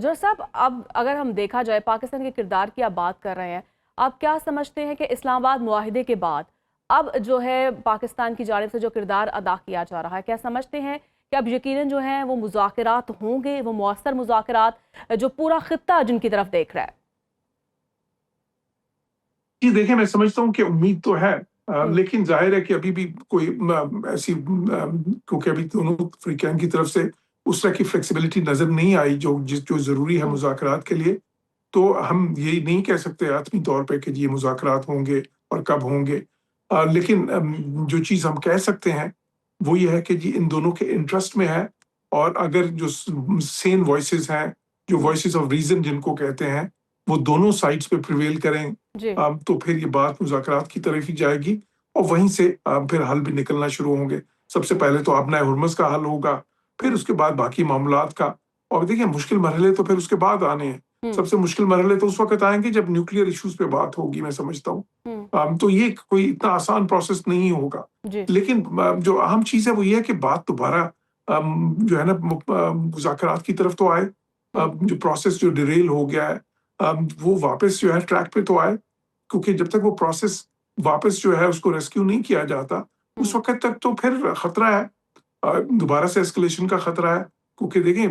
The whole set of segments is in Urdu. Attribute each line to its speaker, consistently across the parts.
Speaker 1: جوہر صاحب، اب اگر ہم دیکھا جائے پاکستان کے کردار کی آپ بات کر رہے ہیں، آپ کیا سمجھتے ہیں کہ اسلام آباد معاہدے کے بعد اب جو ہے پاکستان کی جانب سے جو کردار ادا کیا جا رہا ہے، کیا سمجھتے ہیں کہ اب یقیناً جو ہیں وہ مذاکرات ہوں گے، وہ مؤثر مذاکرات جو پورا خطہ جن کی طرف دیکھ رہا ہے؟
Speaker 2: جی دیکھیں، میں سمجھتا ہوں کہ امید تو ہے،
Speaker 1: ہوں
Speaker 2: لیکن ظاہر ہے کہ ابھی بھی کوئی ایسی کیونکہ ابھی دونوں فریقین کی طرف سے اس طرح کی فلیکسیبلٹی نظر نہیں آئی جو ضروری ہے
Speaker 1: ہوں
Speaker 2: مذاکرات کے لیے. تو ہم یہی نہیں کہہ سکتے حتمی طور پہ کہ یہ مذاکرات ہوں گے اور کب ہوں گے. لیکن جو چیز ہم کہہ سکتے ہیں وہ یہ ہے کہ جی ان دونوں کے انٹرسٹ میں ہے، اور اگر جو سین وائسز ہیں، جو
Speaker 1: ہوں
Speaker 2: وائسز آف ریزن جن کو کہتے ہیں، وہ دونوں سائڈز پہ پریویل کریں،
Speaker 1: جی
Speaker 2: تو پھر یہ بات مذاکرات کی طرف ہی جائے گی، اور وہیں سے پھر حل بھی نکلنا شروع ہوں گے. سب سے
Speaker 1: ہوں
Speaker 2: پہلے تو ابنائے ہرمز کا حل ہوگا، پھر
Speaker 1: ہوں
Speaker 2: اس کے بعد باقی معاملات کا. اور دیکھیں مشکل مرحلے تو پھر اس کے بعد آنے ہیں.
Speaker 1: ہوں
Speaker 2: سب سے مشکل مرحلے تو اس وقت آئیں گے جب نیوکلیئر ایشوز پہ بات ہوگی، میں سمجھتا ہوں.
Speaker 1: ہوں
Speaker 2: تو یہ کوئی اتنا آسان پروسیس نہیں ہوگا.
Speaker 1: جی
Speaker 2: لیکن جو اہم چیز ہے وہ یہ ہے کہ بات دوبارہ جو ہے نا مذاکرات کی طرف تو آئے.
Speaker 1: ہوں
Speaker 2: جو پروسیس جو ڈیریل ہو گیا ہے وہ واپس جو ہے ٹریک پہ تو آئے، کیونکہ جب تک وہ پروسیس واپس جو ہے اس کو ریسکیو نہیں کیا جاتا اس
Speaker 1: ہوں
Speaker 2: وقت تک تو پھر خطرہ ہے، دوبارہ سے اسکلیشن کا خطرہ ہے. کیونکہ دیکھیں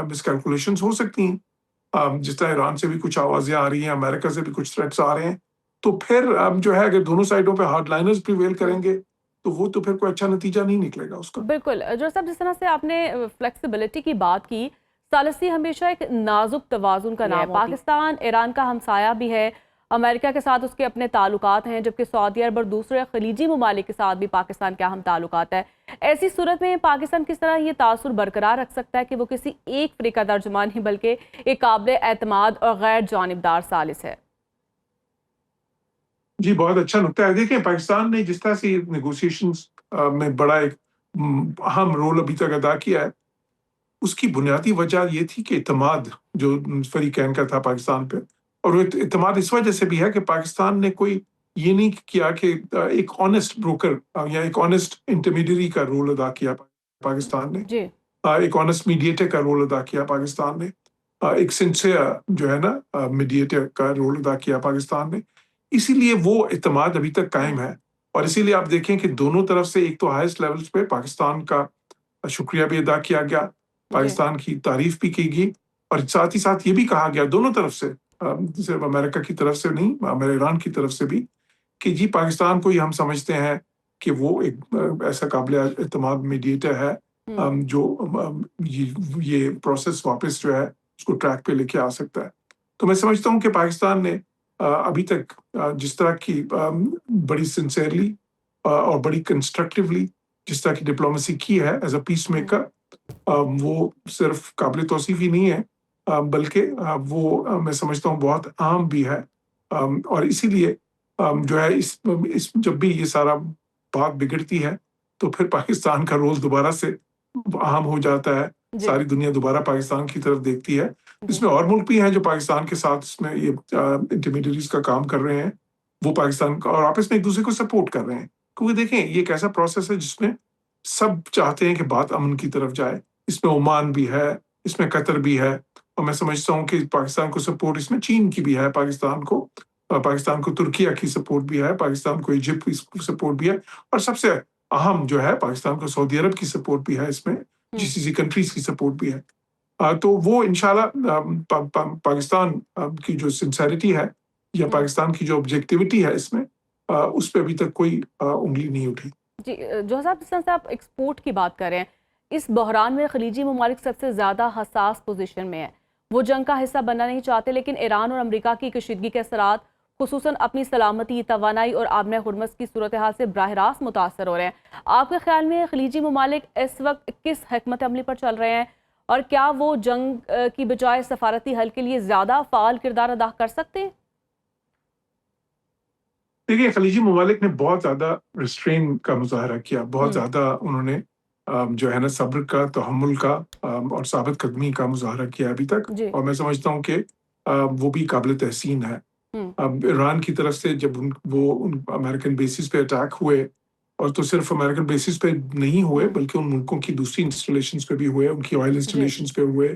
Speaker 2: مس کیلکولیشنز ہو سکتی ہیں، جس طرح ایران سے بھی کچھ آوازیں آ رہی ہیں، امریکہ سے بھی کچھ تھریٹس آ رہے ہیں. تو پھر جو ہے اگر دونوں سائڈوں پہ ہارڈ لائنرز پریویل
Speaker 1: ہوں
Speaker 2: کریں گے تو وہ تو پھر کوئی اچھا نتیجہ نہیں نکلے گا اس کا.
Speaker 1: بالکل. جوہر صاحب، جس طرح سے آپ نے فلیکسیبلٹی کی بات کی، ثالثی ہمیشہ ایک نازک توازن کا نام ہوتی ہے. پاکستان ایران کا ہمسایہ بھی ہے، امریکہ کے ساتھ اس کے اپنے تعلقات ہیں، جبکہ سعودی عرب اور دوسرے خلیجی ممالک کے ساتھ بھی پاکستان کے اہم تعلقات ہیں. ایسی صورت میں پاکستان کس طرح یہ تاثر برقرار رکھ سکتا ہے کہ وہ کسی ایک فریق کا ترجمان نہیں بلکہ ایک قابل اعتماد اور غیر جانبدار ثالث ہے؟
Speaker 2: جی بہت اچھا نکتہ ہے. دیکھیں پاکستان نے جس طرح سے نیگوسیشنز میں بڑا ایک اہم رول ابھی تک ادا کیا ہے، اس کی بنیادی وجہ یہ تھی کہ اعتماد جو فریقین کا تھا پاکستان پہ. اور وہ اعتماد اس وجہ سے بھی ہے کہ پاکستان نے کوئی یہ نہیں کیا کہ ایک آنےسٹ بروکر یا ایک آنےسٹ انٹرمیڈیری کا رول ادا کیا پاکستان نے،
Speaker 1: جی
Speaker 2: ایک آنےسٹ میڈیٹر کا رول ادا کیا پاکستان نے، ایک سنسیئر جو ہے نا میڈیٹر کا رول ادا کیا پاکستان نے. اسی لیے وہ اعتماد ابھی تک
Speaker 1: ہوں
Speaker 2: قائم ہے. اور اسی لیے آپ دیکھیں کہ دونوں طرف سے ایک تو ہائیسٹ لیولز پہ پاکستان کا شکریہ بھی ادا کیا گیا،
Speaker 1: جی
Speaker 2: پاکستان کی تعریف بھی کی گئی، اور ساتھ ہی ساتھ یہ بھی کہا گیا دونوں طرف سے، صرف امریکہ کی طرف سے نہیں، ایران کی طرف سے بھی، کہ جی پاکستان کو یہ ہم سمجھتے ہیں کہ وہ ایک ایسا قابل اعتماد میڈیٹر ہے
Speaker 1: ہوں
Speaker 2: جو یہ پروسیس واپس جو ہے اس کو ٹریک پہ لے کے آ سکتا ہے. تو میں سمجھتا ہوں کہ پاکستان نے ابھی تک جس طرح کی بڑی سنسیئرلی اور بڑی کنسٹرکٹیولی جس طرح کی ڈپلومیسی کی ہے ایز اے پیس
Speaker 1: ہوں
Speaker 2: میکر، وہ صرف قابل توصیف ہی نہیں ہے، بلکہ وہ میں سمجھتا ہوں بہت عام بھی ہے. اور اسی لیے جو ہے جب بھی یہ سارا بات بگڑتی ہے تو پھر پاکستان کا رول دوبارہ سے اہم ہو جاتا ہے.
Speaker 1: جی
Speaker 2: ساری دنیا دوبارہ پاکستان کی طرف دیکھتی ہے.
Speaker 1: جی
Speaker 2: اس میں اور ملک بھی ہیں جو پاکستان کے ساتھ اس میں یہ انٹرمیڈیریز کا کام کر رہے ہیں، وہ پاکستان کا اور آپس میں ایک دوسرے کو سپورٹ کر رہے ہیں. کیونکہ دیکھیں یہ ایک ایسا پروسیس ہے جس میں سب چاہتے ہیں کہ بات امن کی طرف جائے. اس میں عمان بھی ہے، اس میں قطر بھی ہے، اور میں سمجھتا ہوں کہ پاکستان کو سپورٹ اس میں چین کی بھی ہے، پاکستان کو ترکیہ کی سپورٹ بھی ہے، پاکستان کو ایجپٹ کی سپورٹ بھی ہے، اور سب سے اہم جو ہے پاکستان کو سعودی عرب کی سپورٹ بھی ہے، اس میں
Speaker 1: ہوں
Speaker 2: جی سی سی کنٹریز کی سپورٹ بھی ہے. تو وہ انشاءاللہ پاکستان کی جو سنسیریٹی ہے یا
Speaker 1: ہوں
Speaker 2: پاکستان کی جو آبجیکٹیوٹی ہے اس میں، اس پہ ابھی تک کوئی انگلی نہیں اٹھی.
Speaker 1: جی جوہر صاحب، جس طرح سے آپ ایکسپورٹ کی بات کر رہے ہیں، اس بحران میں خلیجی ممالک سب سے زیادہ حساس پوزیشن میں ہیں. وہ جنگ کا حصہ بننا نہیں چاہتے، لیکن ایران اور امریکہ کی کشیدگی کے اثرات خصوصاً اپنی سلامتی، توانائی اور آبنۂ ہرمز کی صورتحال سے براہ راست متاثر ہو رہے ہیں. آپ کے خیال میں خلیجی ممالک اس وقت کس حکمت عملی پر چل رہے ہیں، اور کیا وہ جنگ کی بجائے سفارتی حل کے لیے زیادہ فعال کردار ادا کر سکتے ہیں؟
Speaker 2: دیکھیے خلیجی ممالک نے بہت زیادہ ریسٹرین کا مظاہرہ کیا، بہت
Speaker 1: ہوں
Speaker 2: زیادہ انہوں نے جو ہے نا صبر کا، تحمل کا اور ثابت قدمی کا مظاہرہ کیا ابھی تک.
Speaker 1: جی
Speaker 2: اور میں سمجھتا ہوں کہ وہ بھی قابل تحسین ہے.
Speaker 1: ہوں
Speaker 2: ایران کی طرف سے جب وہ امریکن بیسز پہ اٹیک ہوئے، اور تو صرف امریکن بیسز پہ نہیں ہوئے
Speaker 1: ہوں
Speaker 2: بلکہ ان ملکوں کی دوسری انسٹالیشنز پہ بھی ہوئے، ان کی آئل
Speaker 1: جی
Speaker 2: انسٹالیشنز پہ ہوئے،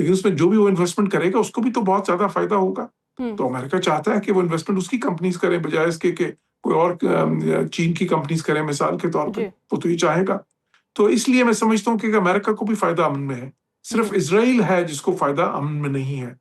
Speaker 2: لیکن اس میں جو بھی وہ انویسٹمنٹ کرے گا اس کو بھی تو بہت زیادہ فائدہ ہوگا.
Speaker 1: ہوں،
Speaker 2: تو امریکہ چاہتا ہے کہ وہ انویسٹمنٹ اس کی کمپنیز کریں بجائے اس کے کہ کوئی اور چین کی کمپنیز کریں مثال کے طور پہ.
Speaker 1: جی
Speaker 2: وہ تو یہ چاہے گا. تو اس لیے میں سمجھتا ہوں کہ امریکہ کو بھی فائدہ امن میں ہے. صرف
Speaker 1: جی
Speaker 2: اسرائیل ہے جس کو فائدہ امن میں نہیں ہے.